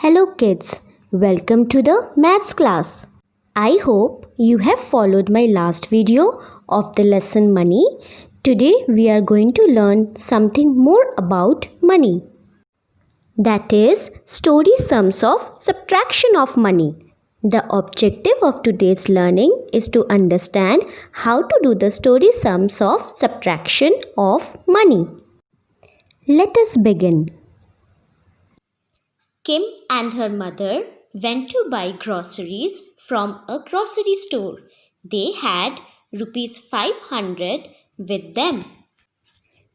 Hello kids, welcome to the maths class. I hope you have followed my last video of the lesson money. Today we are going to learn something more about money. That is story sums of subtraction of money. The objective of today's learning is to understand how to do the story sums of subtraction of money. Let us begin. Kim and her mother went to buy groceries from a grocery store. They had rupees 500 with them.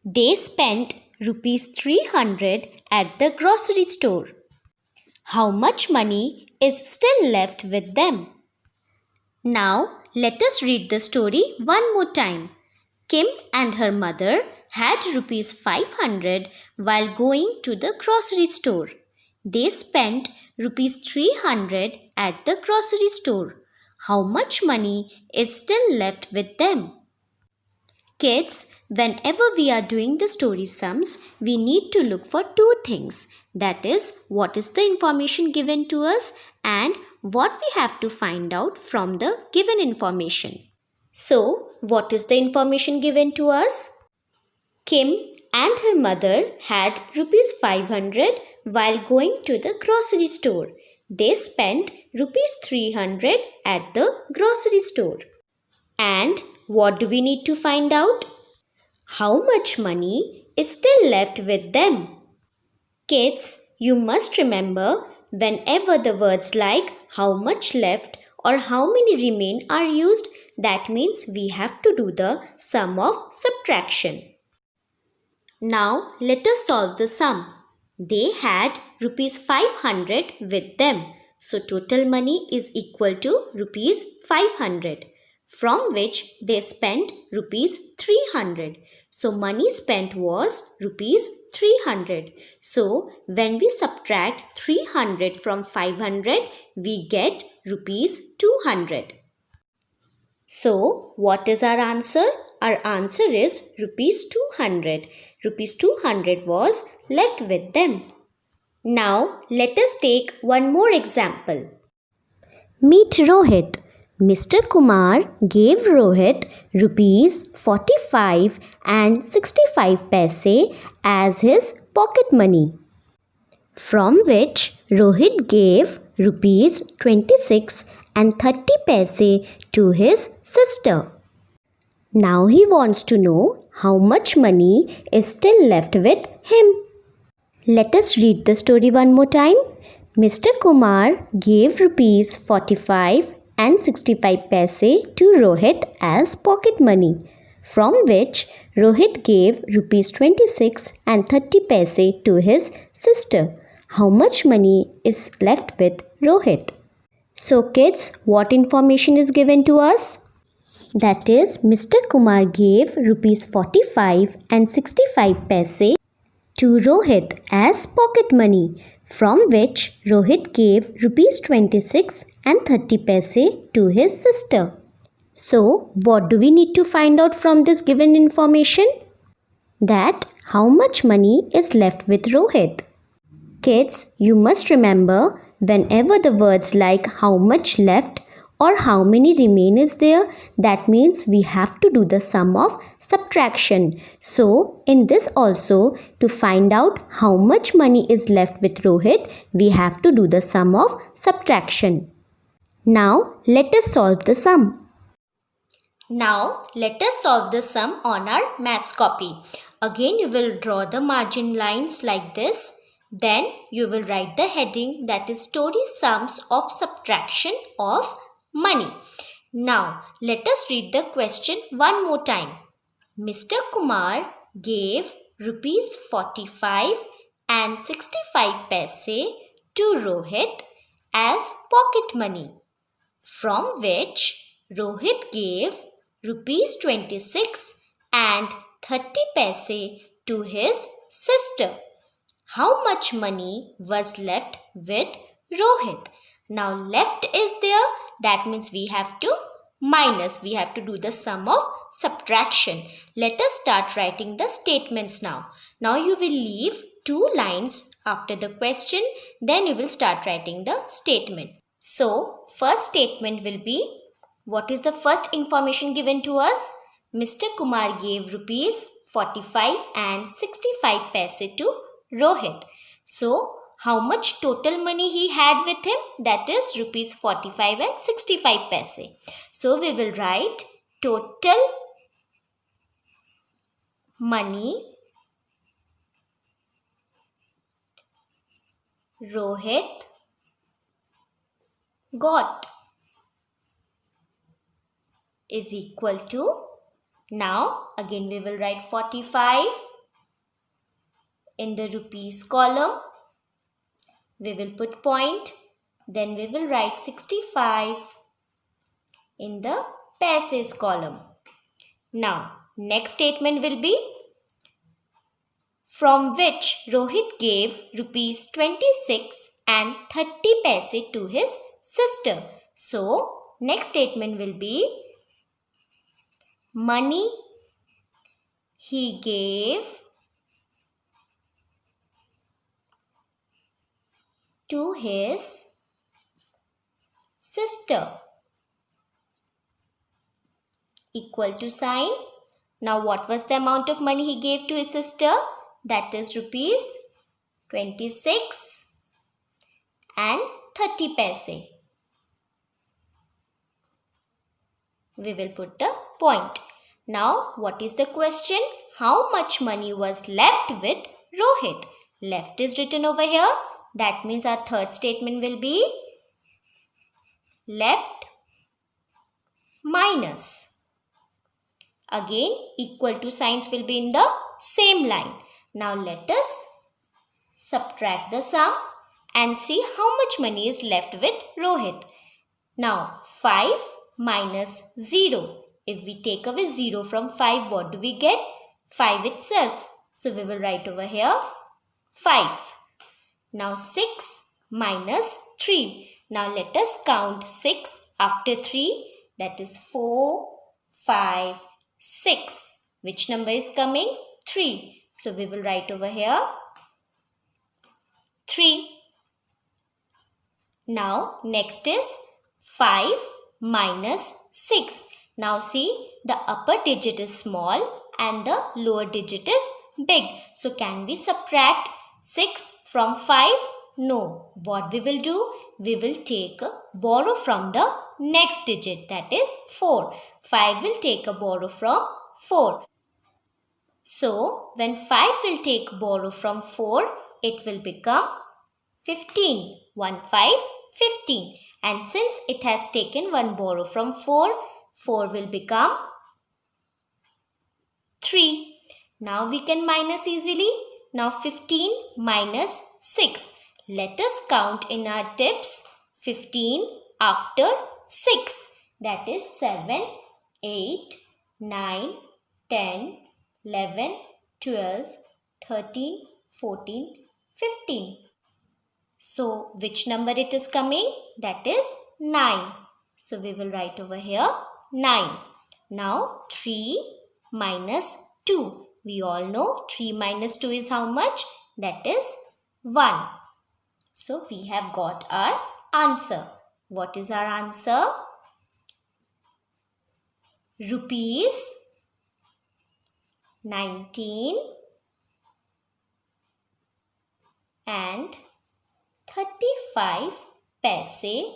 They spent rupees 300 at the grocery store. How much money is still left with them? Now let us read the story one more time. Kim and her mother had rupees 500 while going to the grocery store. They spent rupees 300 at the grocery store. How much money is still left with them? Kids, whenever we are doing the story sums, we need to look for two things. That is, what is the information given to us and what we have to find out from the given information. So, what is the information given to us? Kim and her mother had rupees 500 while going to the grocery store. They spent rupees 300 at the grocery store. And what do we need to find out? How much money is still left with them? Kids, you must remember whenever the words like how much left or how many remain are used, that means we have to do the sum of subtraction. Now let us solve the sum. They had rupees 500 with them. So total money is equal to rupees 500, from which they spent rupees 300. So money spent was rupees 300. So when we subtract 300 from 500, we get rupees 200. So what is our answer? Our answer is rupees 200. Rupees 200 was left with them. Now let us take one more example. Meet Rohit. Mr. Kumar gave Rohit rupees 45 and 65 paise as his pocket money, from which Rohit gave rupees 26 and 30 paise to his sister. Now he wants to know how much money is still left with him. Let us read the story one more time. Mr. Kumar gave rupees 45 and 65 paise to Rohit as pocket money, from which Rohit gave rupees 26 and 30 paise to his sister. How much money is left with Rohit? So kids, what information is given to us? That is, Mr. Kumar gave rupees 45 and 65 paise to Rohit as pocket money, from which Rohit gave rupees 26 and 30 paise to his sister. So, what do we need to find out from this given information? That how much money is left with Rohit. Kids, you must remember whenever the words like how much left or how many remain is there, that means we have to do the sum of subtraction. So, in this also, to find out how much money is left with Rohit, we have to do the sum of subtraction. Now, let us solve the sum. Now, let us solve the sum on our maths copy. Again, you will draw the margin lines like this. Then, you will write the heading, that is story sums of subtraction of money. Now, let us read the question one more time. Mr. Kumar gave rupees 45 and 65 paise to Rohit as pocket money, from which Rohit gave rupees 26 and 30 paise to his sister. How much money was left with Rohit? Now left is there, that means we have to minus, we have to do the sum of subtraction. Let us start writing the statements now. Now you will leave 2 lines after the question, then you will start writing the statement. So, first statement will be, what is the first information given to us? Mr. Kumar gave rupees 45 and 65 paise to Rohit. So, how much total money he had with him? That is rupees 45 and 65 paise. So, we will write total money Rohit got is equal to, now again we will write 45 in the rupees column. We will put point, then we will write 65 in the paises column. Now, next statement will be, from which Rohit gave rupees 26 and 30 paise to his sister. So, next statement will be, money he gave to his sister equal to sign. Now, what was the amount of money he gave to his sister? That is rupees 26 and 30 paise. We will put the point. Now, what is the question? How much money was left with Rohit? Left is written over here. That means our third statement will be left minus. Again, equal to signs will be in the same line. Now, let us subtract the sum and see how much money is left with Rohit. Now, 5 minus 0. If we take away 0 from 5, what do we get? 5 itself. So, we will write over here 5. Now, 6 minus 3. Now, let us count 6 after 3. That is 4, 5, 6. Which number is coming? 3. So, we will write over here 3. Now, next is 5 minus 6. Now, see, the upper digit is small and the lower digit is big. So, can we subtract 6 from 5? No. What we will do? We will borrow from the next digit, that is 4. 5 will take a borrow from 4. So, when 5 will take borrow from 4, it will become 15. 1, 5, 15. And since it has taken one borrow from 4, 4 will become 3. Now we can minus easily. Now 15 minus 6. Let us count in our tips 15 after 6. That is 7, 8, 9, 10, 11, 12, 13, 14, 15. So, which number it is coming? That is 9. So, we will write over here 9. Now, 3 minus 2. We all know 3 minus 2 is how much? That is 1. So, we have got our answer. What is our answer? Rupees 19 and 35 paise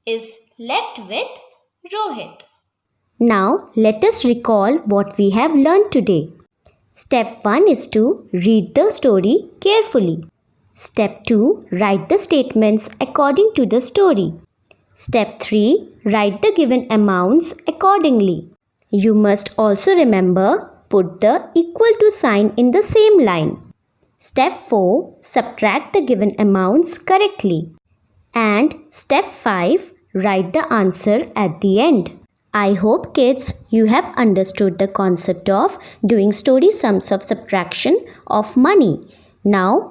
is left with Rohit. Now let us recall what we have learned today. Step 1 is to read the story carefully. Step 2, write the statements according to the story. Step 3, write the given amounts accordingly. You must also remember, put the equal to sign in the same line. Step 4, subtract the given amounts correctly. And step 5, write the answer at the end. I hope kids you have understood the concept of doing story sums of subtraction of money. Now